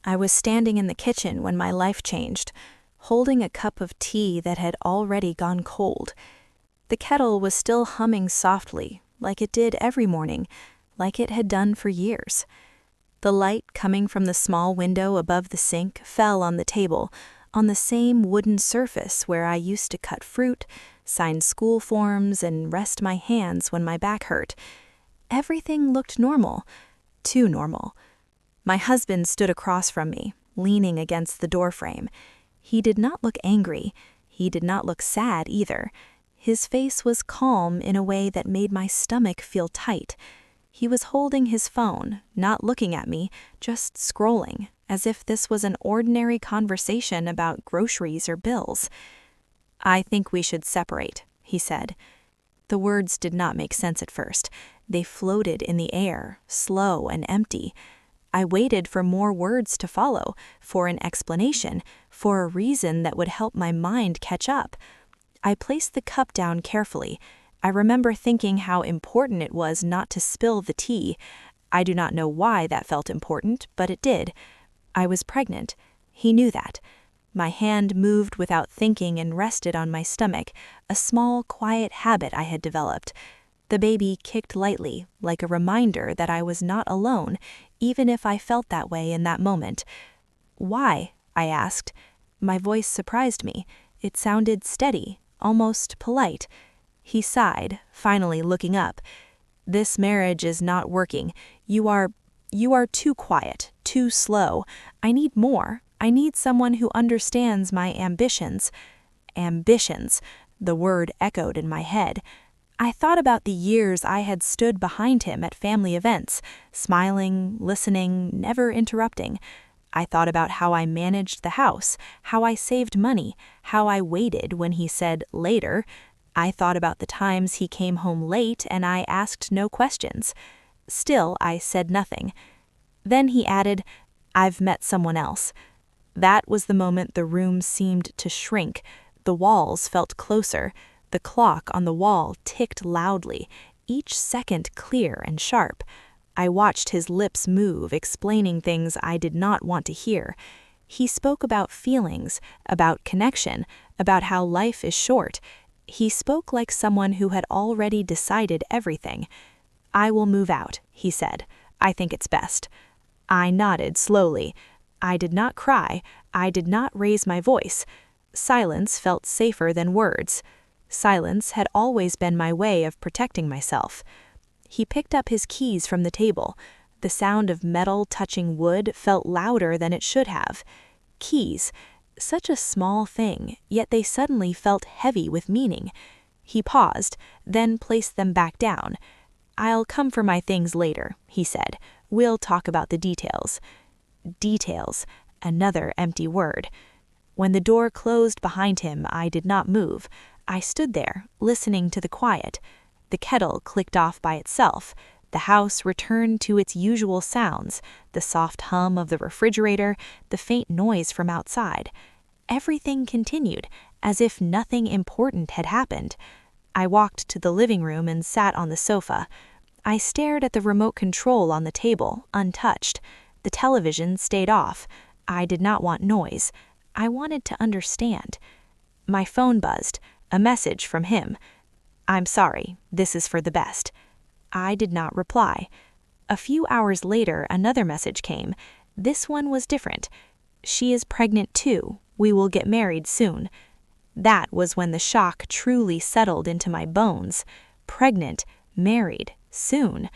I was standing in the kitchen when my life changed, holding a cup of tea that had already gone cold. The kettle was still humming softly, like it did every morning, like it had done for years. The light coming from the small window above the sink fell on the table, on the same wooden surface where I used to cut fruit, sign school forms, and rest my hands when my back hurt. Everything looked normal, too normal. My husband stood across from me, leaning against the doorframe. He did not look angry. He did not look sad either. His face was calm in a way that made my stomach feel tight. He was holding his phone, not looking at me, just scrolling, as if this was an ordinary conversation about groceries or bills. "I think we should separate," he said. The words did not make sense at first. They floated in the air, slow and empty. I waited for more words to follow, for an explanation, for a reason that would help my mind catch up. I placed the cup down carefully. I remember thinking how important it was not to spill the tea. I do not know why that felt important, but it did. I was pregnant. He knew that. My hand moved without thinking and rested on my stomach, a small, quiet habit I had developed. The baby kicked lightly, like a reminder that I was not alone, even if I felt that way in that moment. "Why?" I asked. My voice surprised me. It sounded steady, almost polite. He sighed, finally looking up. "This marriage is not working. You are too quiet, too slow. I need more. I need someone who understands my ambitions." Ambitions. The word echoed in my head. I thought about the years I had stood behind him at family events, smiling, listening, never interrupting. I thought about how I managed the house, how I saved money, how I waited when he said later. I thought about the times he came home late and I asked no questions. Still, I said nothing. Then he added, "I've met someone else." That was the moment the room seemed to shrink. The walls felt closer. The clock on the wall ticked loudly, each second clear and sharp. I watched his lips move, explaining things I did not want to hear. He spoke about feelings, about connection, about how life is short. He spoke like someone who had already decided everything. "I will move out," he said. "I think it's best." I nodded slowly. I did not cry. I did not raise my voice. Silence felt safer than words. Silence had always been my way of protecting myself. He picked up his keys from the table. The sound of metal touching wood felt louder than it should have. Keys. Such a small thing, yet they suddenly felt heavy with meaning. He paused, then placed them back down. "I'll come for my things later," he said. "We'll talk about the details." Details. Another empty word. When the door closed behind him, I did not move. I stood there, listening to the quiet. The kettle clicked off by itself. The house returned to its usual sounds, the soft hum of the refrigerator, the faint noise from outside. Everything continued, as if nothing important had happened. I walked to the living room and sat on the sofa. I stared at the remote control on the table, untouched. The television stayed off. I did not want noise. I wanted to understand. My phone buzzed. A message from him. "I'm sorry, this is for the best." I did not reply. A few hours later, another message came. This one was different. "She is pregnant too. We will get married soon." That was when the shock truly settled into my bones. Pregnant, married, soon.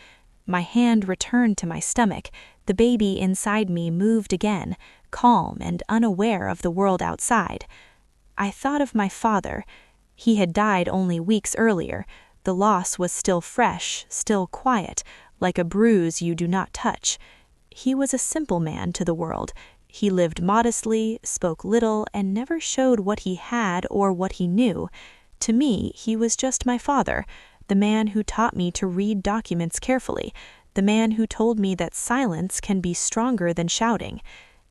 My hand returned to my stomach. The baby inside me moved again, calm and unaware of the world outside. I thought of my father. He had died only weeks earlier. The loss was still fresh, still quiet, like a bruise you do not touch. He was a simple man to the world. He lived modestly, spoke little, and never showed what he had or what he knew. To me, he was just my father, the man who taught me to read documents carefully, the man who told me that silence can be stronger than shouting.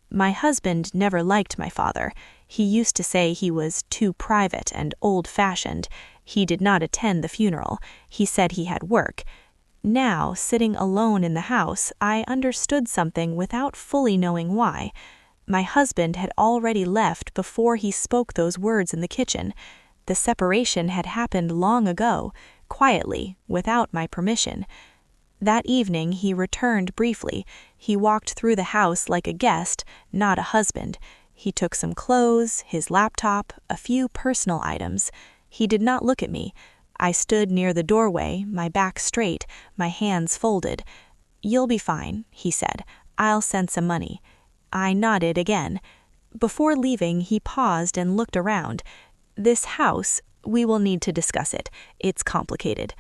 My husband never liked my father. He used to say he was too private and old-fashioned. He did not attend the funeral. He said he had work. Now, sitting alone in the house, I understood something without fully knowing why. My husband had already left before he spoke those words in the kitchen. The separation had happened long ago, quietly, without my permission. That evening he returned briefly. He walked through the house like a guest, not a husband. He took some clothes, his laptop, a few personal items. He did not look at me. I stood near the doorway, my back straight, my hands folded. "You'll be fine," he said. "I'll send some money." I nodded again. Before leaving, he paused and looked around. "This house, we will need to discuss it. It's complicated."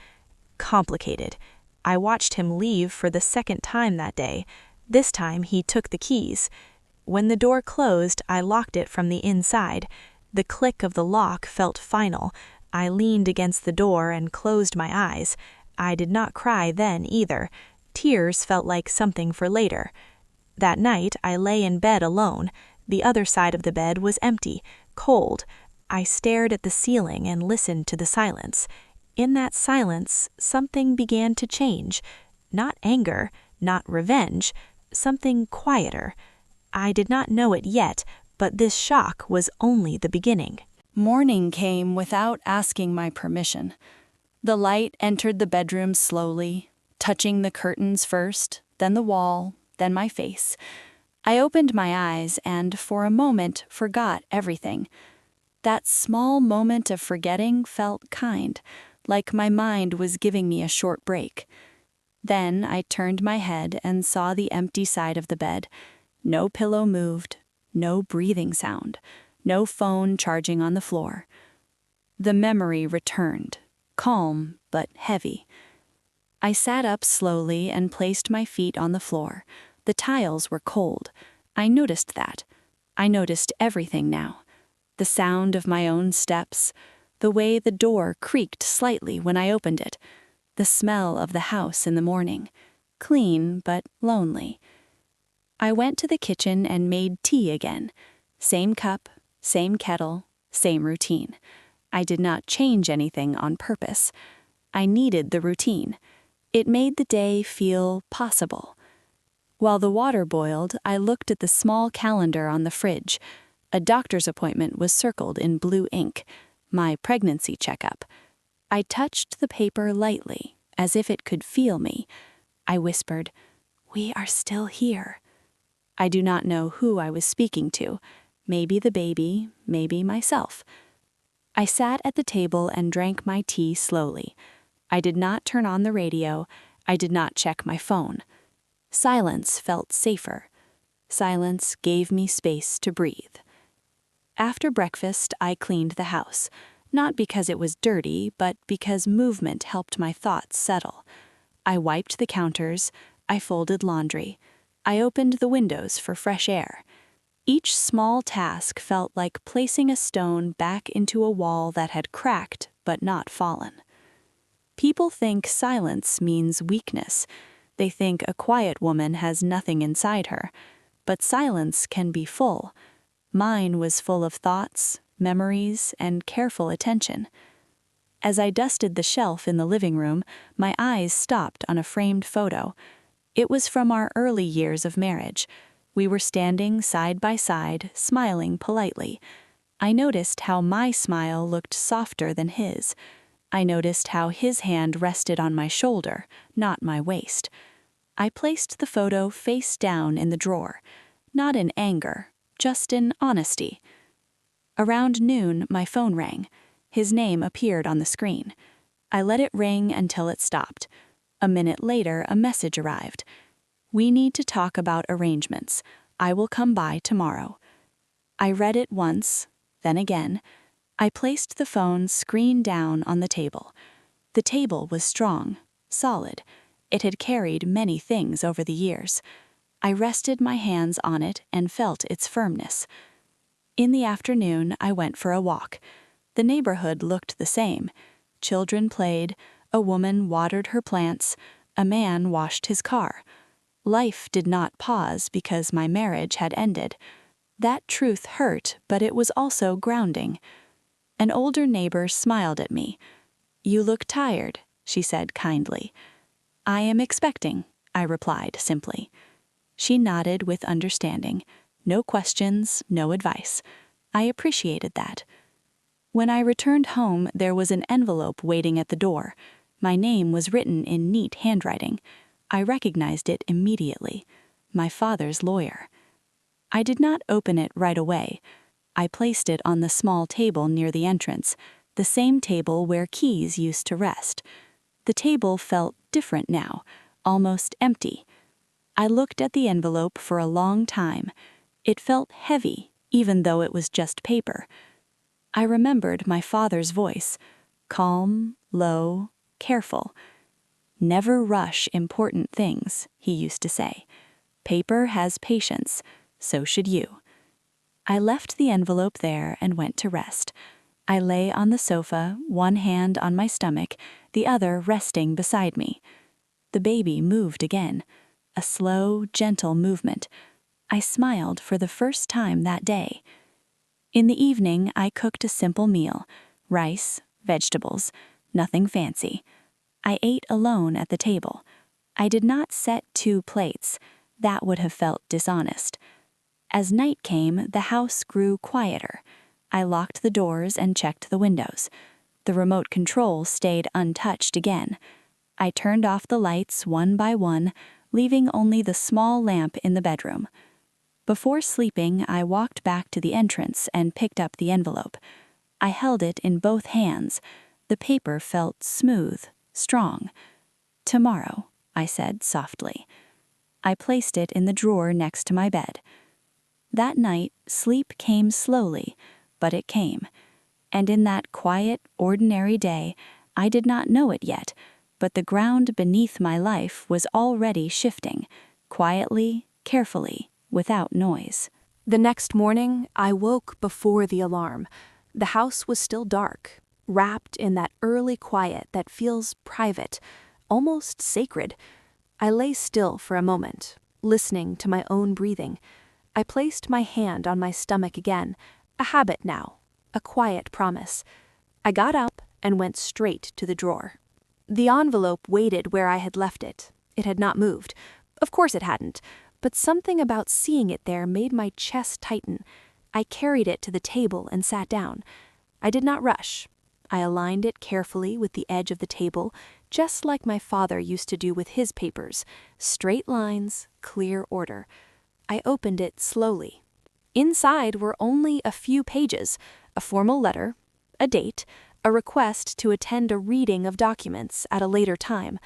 Complicated. I watched him leave for the second time that day. This time he took the keys. When the door closed, I locked it from the inside. The click of the lock felt final. I leaned against the door and closed my eyes. I did not cry then either. Tears felt like something for later. That night I lay in bed alone. The other side of the bed was empty, cold. I stared at the ceiling and listened to the silence. In that silence, something began to change. Not anger, not revenge, something quieter. I did not know it yet, but this shock was only the beginning. Morning came without asking my permission. The light entered the bedroom slowly, touching the curtains first, then the wall, then my face. I opened my eyes and, for a moment, forgot everything. That small moment of forgetting felt kind, like my mind was giving me a short break. Then I turned my head and saw the empty side of the bed. No pillow moved, no breathing sound, no phone charging on the floor. The memory returned, calm but heavy. I sat up slowly and placed my feet on the floor. The tiles were cold. I noticed that. I noticed everything now. The sound of my own steps, the way the door creaked slightly when I opened it, the smell of the house in the morning, clean but lonely. I went to the kitchen and made tea again. Same cup, same kettle, same routine. I did not change anything on purpose. I needed the routine. It made the day feel possible. While the water boiled, I looked at the small calendar on the fridge. A doctor's appointment was circled in blue ink, my pregnancy checkup. I touched the paper lightly, as if it could feel me. I whispered, "We are still here." I do not know who I was speaking to. Maybe the baby, maybe myself. I sat at the table and drank my tea slowly. I did not turn on the radio. I did not check my phone. Silence felt safer. Silence gave me space to breathe. After breakfast, I cleaned the house, not because it was dirty, but because movement helped my thoughts settle. I wiped the counters. I folded laundry. I opened the windows for fresh air. Each small task felt like placing a stone back into a wall that had cracked but not fallen. People think silence means weakness. They think a quiet woman has nothing inside her. But silence can be full. Mine was full of thoughts, memories, and careful attention. As I dusted the shelf in the living room, my eyes stopped on a framed photo. It was from our early years of marriage. We were standing side by side, smiling politely. I noticed how my smile looked softer than his. I noticed how his hand rested on my shoulder, not my waist. I placed the photo face down in the drawer, not in anger, just in honesty. Around noon, my phone rang. His name appeared on the screen. I let it ring until it stopped. A minute later, a message arrived. "We need to talk about arrangements. I will come by tomorrow." I read it once, then again. I placed the phone screen down on the table. The table was strong, solid. It had carried many things over the years. I rested my hands on it and felt its firmness. In the afternoon, I went for a walk. The neighborhood looked the same. Children played, a woman watered her plants, a man washed his car. Life did not pause because my marriage had ended. That truth hurt, but it was also grounding. An older neighbor smiled at me. "You look tired," she said kindly. "I am expecting," I replied simply. She nodded with understanding. No questions, no advice. I appreciated that. When I returned home, there was an envelope waiting at the door. My name was written in neat handwriting. I recognized it immediately. My father's lawyer. I did not open it right away. I placed it on the small table near the entrance, the same table where keys used to rest. The table felt different now, almost empty. I looked at the envelope for a long time. It felt heavy, even though it was just paper. I remembered my father's voice, calm, low, careful. "Never rush important things," he used to say. "Paper has patience, so should you." I left the envelope there and went to rest. I lay on the sofa, one hand on my stomach, the other resting beside me. The baby moved again, a slow, gentle movement. I smiled for the first time that day. In the evening, I cooked a simple meal, rice, vegetables, nothing fancy. I ate alone at the table. I did not set 2 plates. That would have felt dishonest. As night came, the house grew quieter. I locked the doors and checked the windows. The remote control stayed untouched again. I turned off the lights one by one, leaving only the small lamp in the bedroom. Before sleeping, I walked back to the entrance and picked up the envelope. I held it in both hands. The paper felt smooth, strong. "Tomorrow," I said softly. I placed it in the drawer next to my bed. That night, sleep came slowly, but it came. And in that quiet, ordinary day, I did not know it yet, but the ground beneath my life was already shifting, quietly, carefully, without noise. The next morning, I woke before the alarm. The house was still dark, wrapped in that early quiet that feels private, almost sacred. I lay still for a moment, listening to my own breathing. I placed my hand on my stomach again, a habit now, a quiet promise. I got up and went straight to the drawer. The envelope waited where I had left it. It had not moved. Of course it hadn't. But something about seeing it there made my chest tighten. I carried it to the table and sat down. I did not rush. I aligned it carefully with the edge of the table, just like my father used to do with his papers. Straight lines, clear order. I opened it slowly. Inside were only a few pages, a formal letter, a date, a request to attend a reading of documents at a later time.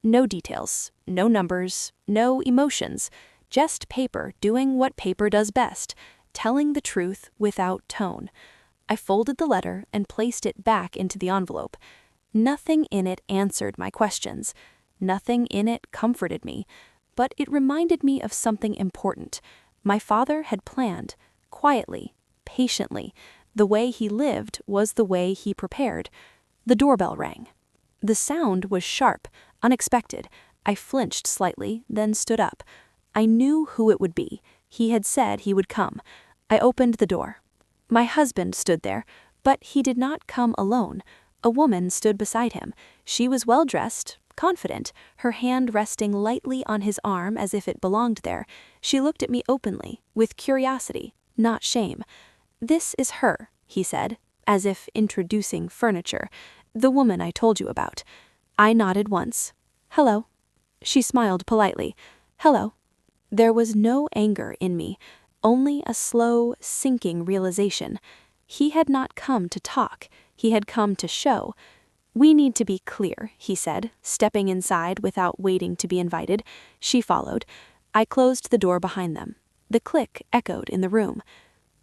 No details, no numbers, no emotions. Just paper doing what paper does best, telling the truth without tone. I folded the letter and placed it back into the envelope. Nothing in it answered my questions. Nothing in it comforted me. But it reminded me of something important. My father had planned, quietly, patiently. The way he lived was the way he prepared. The doorbell rang. The sound was sharp, unexpected. I flinched slightly, then stood up. I knew who it would be. He had said he would come. I opened the door. My husband stood there, but he did not come alone. A woman stood beside him. She was well-dressed, confident, her hand resting lightly on his arm as if it belonged there. She looked at me openly, with curiosity, not shame. "This is her," he said, as if introducing furniture. "The woman I told you about." I nodded once. "Hello." She smiled politely. "Hello." There was no anger in me, only a slow, sinking realization. He had not come to talk, he had come to show. "We need to be clear," he said, stepping inside without waiting to be invited. She followed. I closed the door behind them. The click echoed in the room.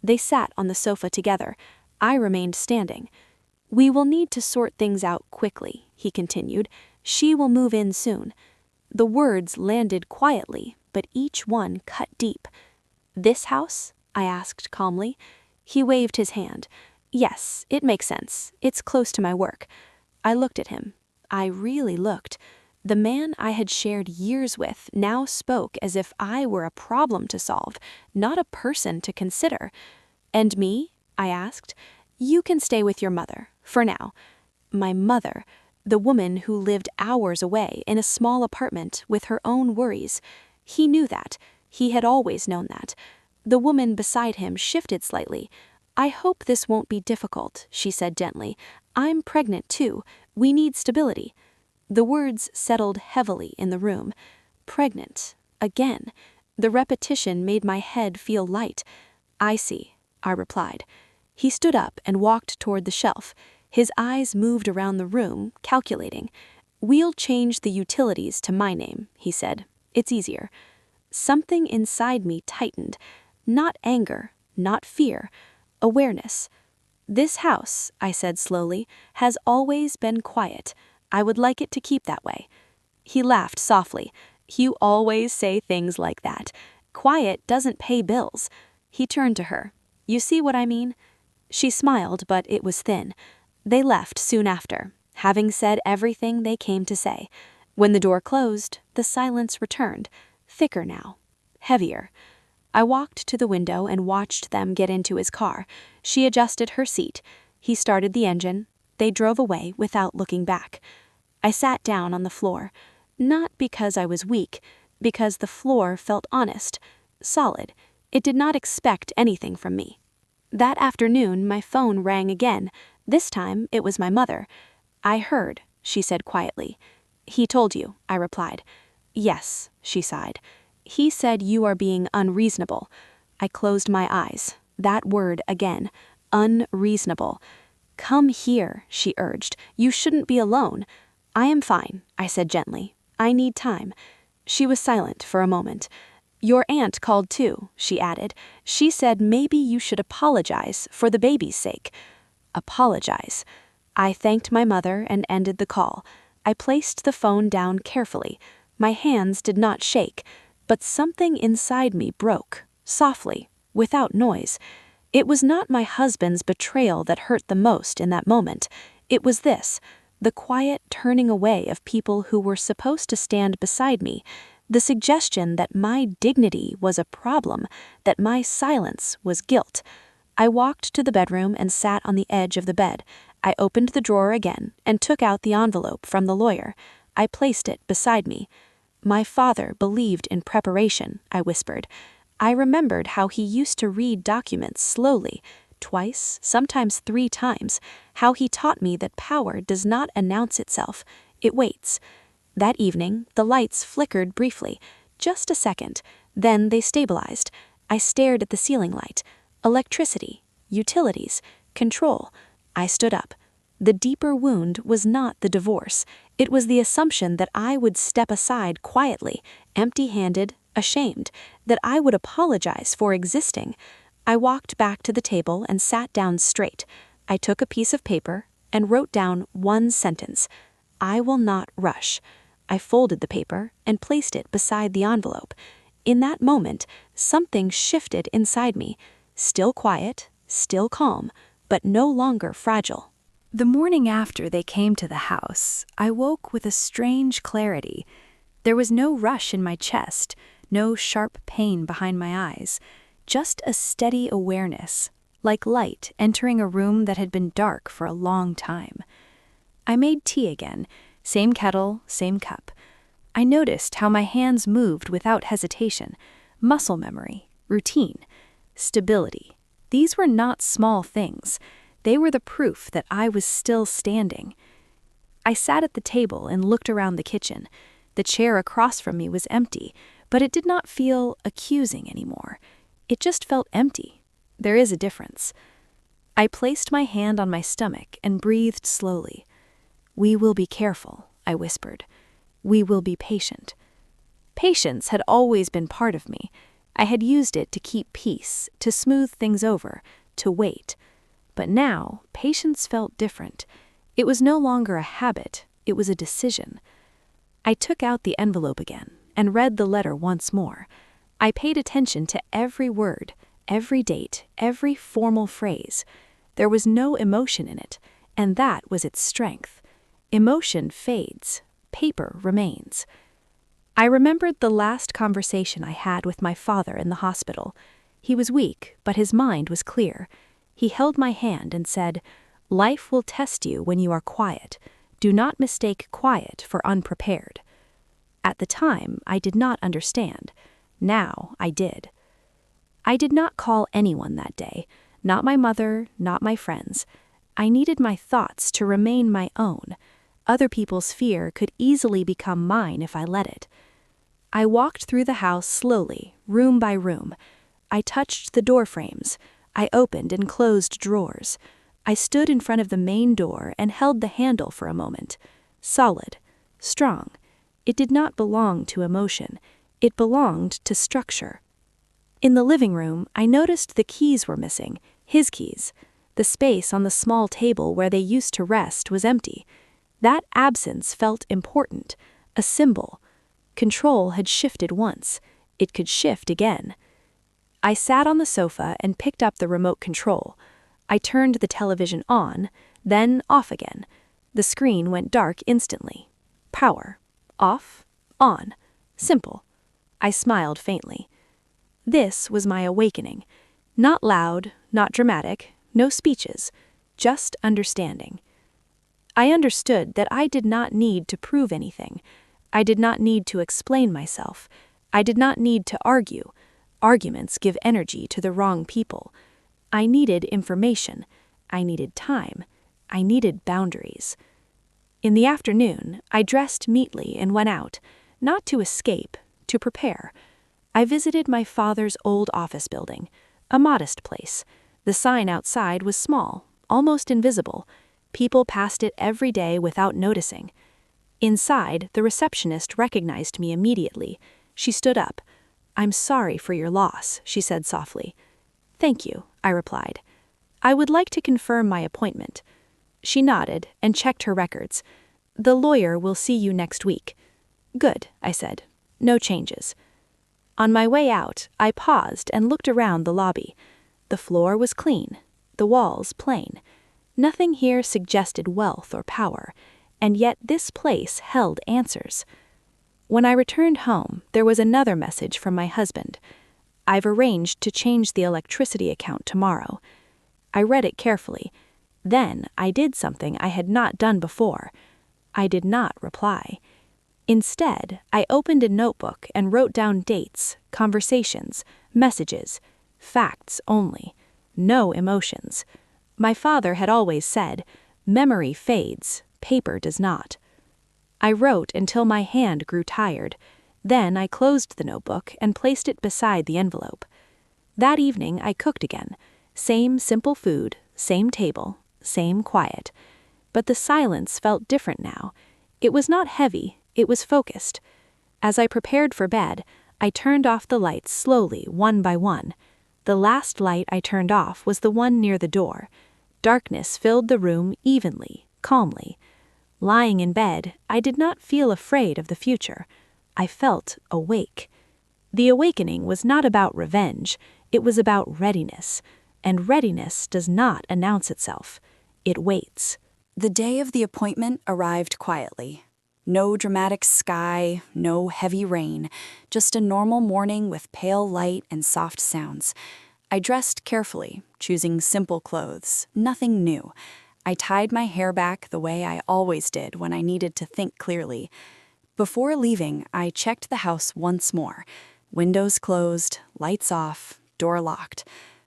They sat on the sofa together. I remained standing. "We will need to sort things out quickly," he continued. "She will move in soon." The words landed quietly, but each one cut deep. "This house?" I asked calmly. He waved his hand. "Yes, it makes sense. It's close to my work." I looked at him. I really looked. The man I had shared years with now spoke as if I were a problem to solve, not a person to consider. "And me?" I asked. "You can stay with your mother, for now." My mother. The woman who lived hours away in a small apartment with her own worries. He knew that. He had always known that. The woman beside him shifted slightly. "I hope this won't be difficult," she said gently. "I'm pregnant too. We need stability." The words settled heavily in the room. Pregnant. Again. The repetition made my head feel light. "I see," I replied. He stood up and walked toward the shelf. His eyes moved around the room, calculating. "We'll change the utilities to my name," he said. "It's easier." Something inside me tightened. Not anger, not fear. Awareness. "This house," I said slowly, "has always been quiet. I would like it to keep that way." He laughed softly. "You always say things like that. Quiet doesn't pay bills." He turned to her. "You see what I mean?" She smiled, but it was thin. They left soon after, having said everything they came to say. When the door closed, the silence returned, thicker now, heavier. I walked to the window and watched them get into his car. She adjusted her seat. He started the engine. They drove away without looking back. I sat down on the floor, not because I was weak, because the floor felt honest, solid. It did not expect anything from me. That afternoon, my phone rang again. This time, it was my mother. "I heard," she said quietly. "He told you," I replied. "Yes," she sighed. "He said you are being unreasonable." I closed my eyes. That word again. Unreasonable. "Come here," she urged. "You shouldn't be alone." "I am fine," I said gently. "I need time." She was silent for a moment. "Your aunt called too," she added. "She said maybe you should apologize for the baby's sake." Apologize. I thanked my mother and ended the call. I placed the phone down carefully. My hands did not shake, but something inside me broke, softly, without noise. It was not my husband's betrayal that hurt the most in that moment. It was this, the quiet turning away of people who were supposed to stand beside me, the suggestion that my dignity was a problem, that my silence was guilt. I walked to the bedroom and sat on the edge of the bed. I opened the drawer again and took out the envelope from the lawyer. I placed it beside me. "My father believed in preparation," I whispered. I remembered how he used to read documents slowly, twice, sometimes 3 times, how he taught me that power does not announce itself, it waits. That evening, the lights flickered briefly, just a second, then they stabilized. I stared at the ceiling light. Electricity, utilities, control. I stood up. The deeper wound was not the divorce. It was the assumption that I would step aside quietly, empty-handed, ashamed, that I would apologize for existing. I walked back to the table and sat down straight. I took a piece of paper and wrote down one sentence. "I will not rush." I folded the paper and placed it beside the envelope. In that moment, something shifted inside me. Still quiet, still calm, but no longer fragile. The morning after they came to the house, I woke with a strange clarity. There was no rush in my chest, no sharp pain behind my eyes, just a steady awareness, like light entering a room that had been dark for a long time. I made tea again, same kettle, same cup. I noticed how my hands moved without hesitation, muscle memory, routine, stability. These were not small things. They were the proof that I was still standing. I sat at the table and looked around the kitchen. The chair across from me was empty, but it did not feel accusing anymore. It just felt empty. There is a difference. I placed my hand on my stomach and breathed slowly. "We will be careful," I whispered. "We will be patient." Patience had always been part of me. I had used it to keep peace, to smooth things over, to wait. But now, patience felt different. It was no longer a habit, it was a decision. I took out the envelope again and read the letter once more. I paid attention to every word, every date, every formal phrase. There was no emotion in it, and that was its strength. Emotion fades, paper remains. I remembered the last conversation I had with my father in the hospital. He was weak, but his mind was clear. He held my hand and said, "Life will test you when you are quiet. Do not mistake quiet for unprepared. At the time, I did not understand. Now I did. I did not call anyone that day, not my mother, not my friends. I needed my thoughts to remain my own. Other people's fear could easily become mine if I let it. I walked through the house slowly, room by room. I touched the door frames. I opened and closed drawers. I stood in front of the main door and held the handle for a moment. Solid, strong. It did not belong to emotion. It belonged to structure. In the living room, I noticed the keys were missing, his keys. The space on the small table where they used to rest was empty. That absence felt important, a symbol. Control had shifted once. It could shift again. I sat on the sofa and picked up the remote control. I turned the television on, then off again. The screen went dark instantly. Power. Off. On. Simple. I smiled faintly. This was my awakening. Not loud, not dramatic, no speeches, just understanding. I understood that I did not need to prove anything. I did not need to explain myself. I did not need to argue. Arguments give energy to the wrong people. I needed information. I needed time. I needed boundaries. In the afternoon, I dressed neatly and went out, not to escape, to prepare. I visited my father's old office building, a modest place. The sign outside was small, almost invisible. People passed it every day without noticing. Inside, the receptionist recognized me immediately. She stood up. "I'm sorry for your loss," she said softly. "Thank you," I replied. "I would like to confirm my appointment." She nodded and checked her records. "The lawyer will see you next week." "Good," I said. "No changes." On my way out, I paused and looked around the lobby. The floor was clean, the walls plain. Nothing here suggested wealth or power, and yet this place held answers. When I returned home, there was another message from my husband. "I've arranged to change the electricity account tomorrow." I read it carefully. Then I did something I had not done before. I did not reply. Instead, I opened a notebook and wrote down dates, conversations, messages, facts only, no emotions. My father had always said, "Memory fades, paper does not." I wrote until my hand grew tired. Then I closed the notebook and placed it beside the envelope. That evening I cooked again. Same simple food, same table, same quiet. But the silence felt different now. It was not heavy, it was focused. As I prepared for bed, I turned off the lights slowly, one by one. The last light I turned off was the one near the door. Darkness filled the room evenly, calmly. Lying in bed, I did not feel afraid of the future. I felt awake. The awakening was not about revenge, it was about readiness. And readiness does not announce itself. It waits. The day of the appointment arrived quietly. No dramatic sky, no heavy rain, just a normal morning with pale light and soft sounds. I dressed carefully, choosing simple clothes, nothing new. I tied my hair back the way I always did when I needed to think clearly. Before leaving, I checked the house once more. Windows closed, lights off, door locked.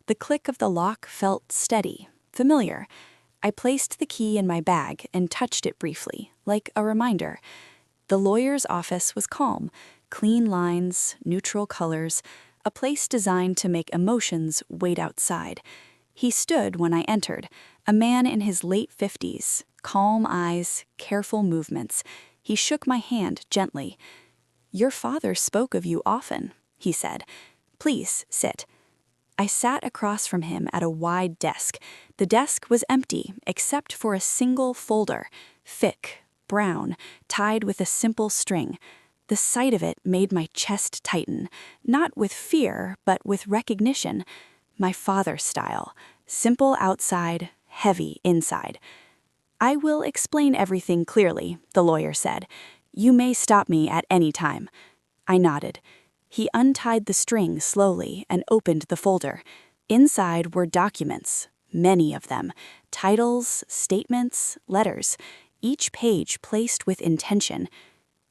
The click of the lock felt steady, familiar. I placed the key in my bag and touched it briefly, like a reminder. The lawyer's office was calm, clean lines, neutral colors, a place designed to make emotions wait outside. He stood when I entered, a man in his late 50s, calm eyes, careful movements. He shook my hand gently. "Your father spoke of you often," he said. "Please sit." I sat across from him at a wide desk. The desk was empty except for a single folder, thick, brown, tied with a simple string. The sight of it made my chest tighten, not with fear, but with recognition. My father's style, simple outside, heavy inside. "I will explain everything clearly," the lawyer said. "You may stop me at any time." I nodded. He untied the string slowly and opened the folder. Inside were documents, many of them, titles, statements, letters. each page placed with intention.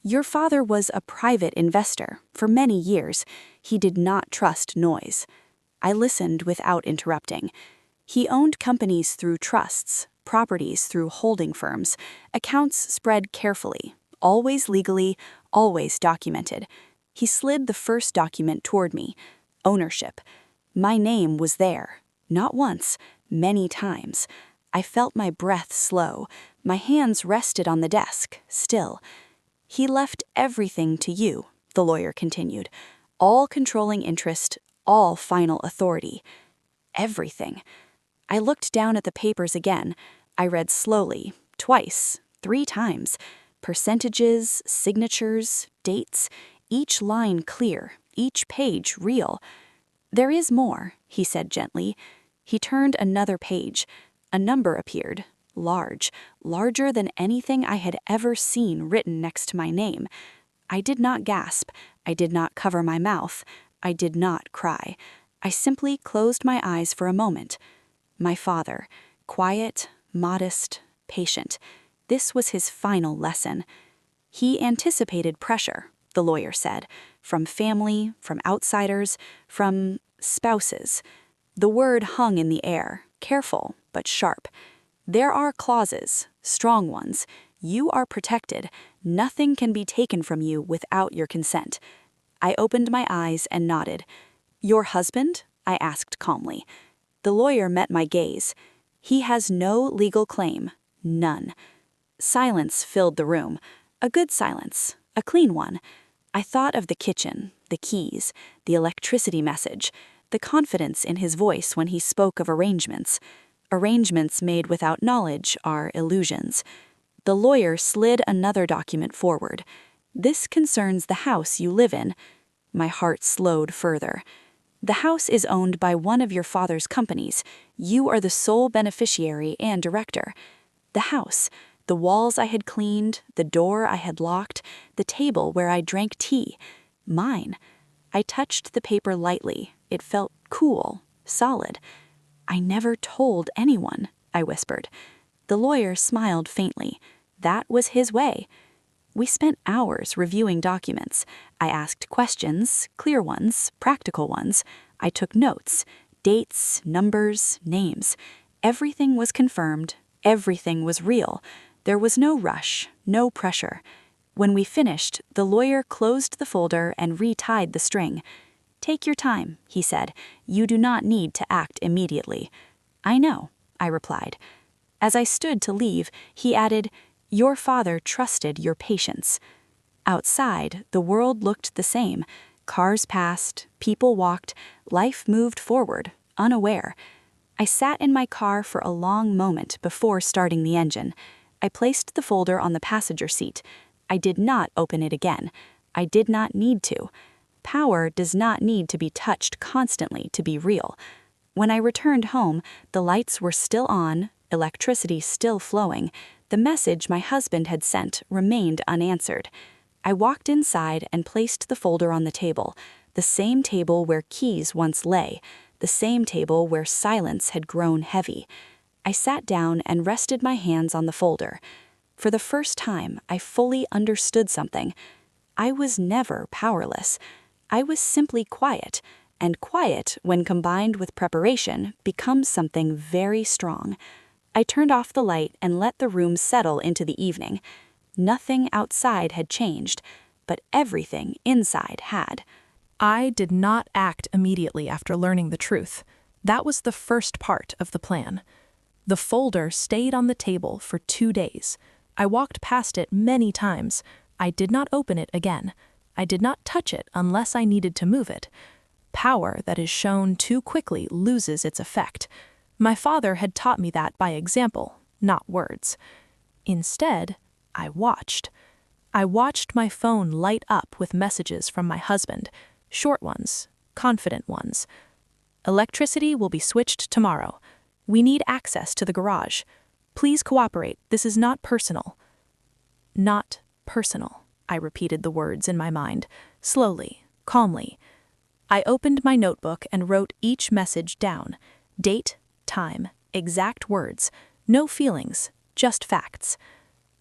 Your father was a private investor. For many years, he did not trust noise. I listened without interrupting. He owned companies through trusts, properties through holding firms, accounts spread carefully, always legally, always documented. He slid the first document toward me. Ownership. My name was there. Not once, many times. I felt my breath slow. My hands rested on the desk, still. He left everything to you, the lawyer continued. All controlling interest, all final authority. Everything. I looked down at the papers again. I read slowly, twice, 3 times. Percentages, signatures, dates, each line clear, each page real. There is more, he said gently. He turned another page. A number appeared, large, larger than anything I had ever seen written next to my name. I did not gasp. I did not cover my mouth. I did not cry. I simply closed my eyes for a moment. My father, quiet, modest, patient. This was his final lesson. He anticipated pressure, the lawyer said, from family, from outsiders, from spouses. The word hung in the air, careful but sharp. There are clauses, strong ones. You are protected. Nothing can be taken from you without your consent. I opened my eyes and nodded. Your husband? I asked calmly. The lawyer met my gaze. He has no legal claim. None. Silence filled the room. A good silence. A clean one. I thought of the kitchen, the keys, the electricity message, the confidence in his voice when he spoke of arrangements. Arrangements made without knowledge are illusions. The lawyer slid another document forward. This concerns the house you live in. My heart slowed further. The house is owned by one of your father's companies. You are the sole beneficiary and director. The house, the walls I had cleaned, the door I had locked, the table where I drank tea. Mine. I touched the paper lightly. It felt cool, solid. I never told anyone, I whispered. The lawyer smiled faintly. That was his way. We spent hours reviewing documents. I asked questions, clear ones, practical ones. I took notes, dates, numbers, names. Everything was confirmed. Everything was real. There was no rush, no pressure. When we finished, the lawyer closed the folder and retied the string. Take your time, he said. You do not need to act immediately. I know, I replied. As I stood to leave, he added, Your father trusted your patience. Outside, the world looked the same. Cars passed, people walked, life moved forward, unaware. I sat in my car for a long moment before starting the engine. I placed the folder on the passenger seat. I did not open it again. I did not need to. Power does not need to be touched constantly to be real. When I returned home, the lights were still on, electricity still flowing. The message my husband had sent remained unanswered. I walked inside and placed the folder on the table, the same table where keys once lay, the same table where silence had grown heavy. I sat down and rested my hands on the folder. For the first time, I fully understood something. I was never powerless. I was simply quiet, and quiet, when combined with preparation, becomes something very strong. I turned off the light and let the room settle into the evening. Nothing outside had changed, but everything inside had. I did not act immediately after learning the truth. That was the first part of the plan. The folder stayed on the table for 2 days. I walked past it many times. I did not open it again. I did not touch it unless I needed to move it. Power that is shown too quickly loses its effect. My father had taught me that by example, not words. Instead, I watched. I watched my phone light up with messages from my husband, short ones, confident ones. Electricity will be switched tomorrow. We need access to the garage. Please cooperate. This is not personal. Not personal. I repeated the words in my mind, slowly, calmly. I opened my notebook and wrote each message down. Date, time, exact words, no feelings, just facts.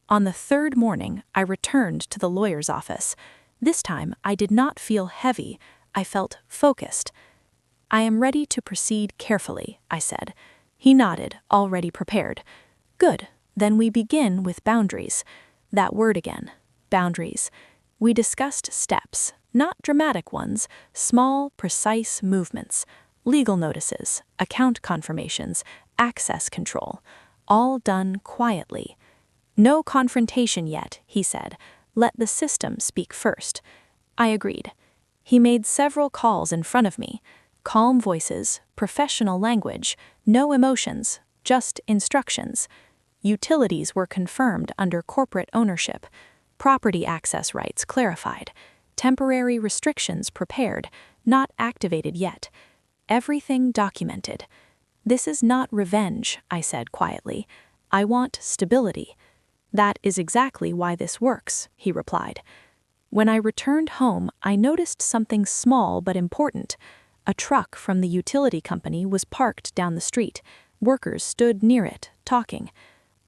On the third morning, I returned to the lawyer's office. This time, I did not feel heavy. I felt focused. "I am ready to proceed carefully," I said. He nodded, already prepared. "Good. Then we begin with boundaries." That word again. Boundaries. We discussed steps, not dramatic ones, small, precise movements. Legal notices, account confirmations, access control. All done quietly. "No confrontation yet," he said. "Let the system speak first." I agreed. He made several calls in front of me. Calm voices, professional language, no emotions, just instructions. Utilities were confirmed under corporate ownership. Property access rights clarified. Temporary restrictions prepared, not activated yet. Everything documented. "This is not revenge," I said quietly. "I want stability." "That is exactly why this works," he replied. When I returned home, I noticed something small but important. A truck from the utility company was parked down the street. Workers stood near it, talking.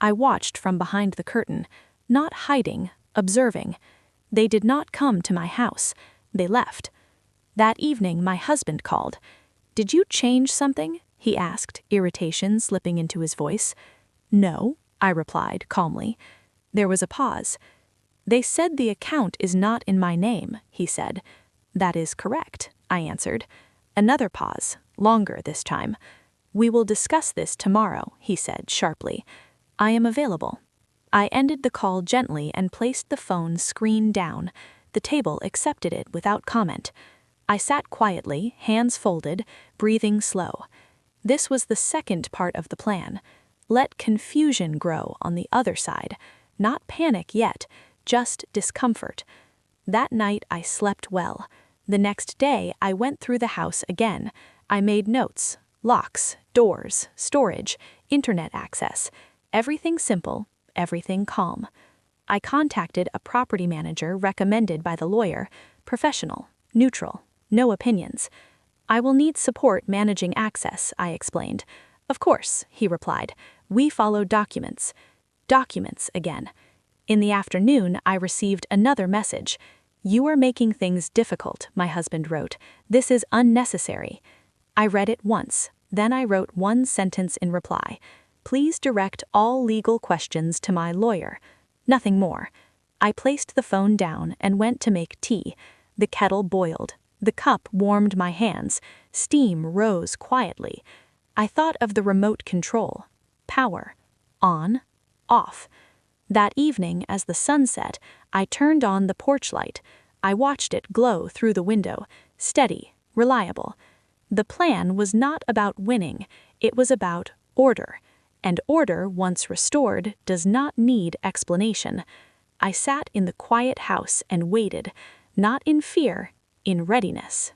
I watched from behind the curtain, not hiding, observing. They did not come to my house. They left. That evening, my husband called. "Did you change something?" he asked, irritation slipping into his voice. "No," I replied calmly. There was a pause. "They said the account is not in my name," he said. "That is correct," I answered. Another pause, longer this time. "We will discuss this tomorrow," he said sharply. "I am available." I ended the call gently and placed the phone screen down. The table accepted it without comment. I sat quietly, hands folded, breathing slow. This was the second part of the plan. Let confusion grow on the other side. Not panic yet, just discomfort. That night I slept well. The next day I went through the house again. I made notes, locks, doors, storage, internet access. Everything simple, everything calm. I contacted a property manager recommended by the lawyer, professional, neutral, no opinions. "I will need support managing access," I explained. "Of course," he replied. "We follow documents." Documents again. In the afternoon, I received another message. "You are making things difficult," my husband wrote. "This is unnecessary." I read it once. Then I wrote one sentence in reply. "Please direct all legal questions to my lawyer." Nothing more. I placed the phone down and went to make tea. The kettle boiled. The cup warmed my hands. Steam rose quietly. I thought of the remote control. Power. On. Off. That evening, as the sun set, I turned on the porch light. I watched it glow through the window, steady, reliable. The plan was not about winning. It was about order. And order, once restored, does not need explanation. I sat in the quiet house and waited, not in fear, in readiness.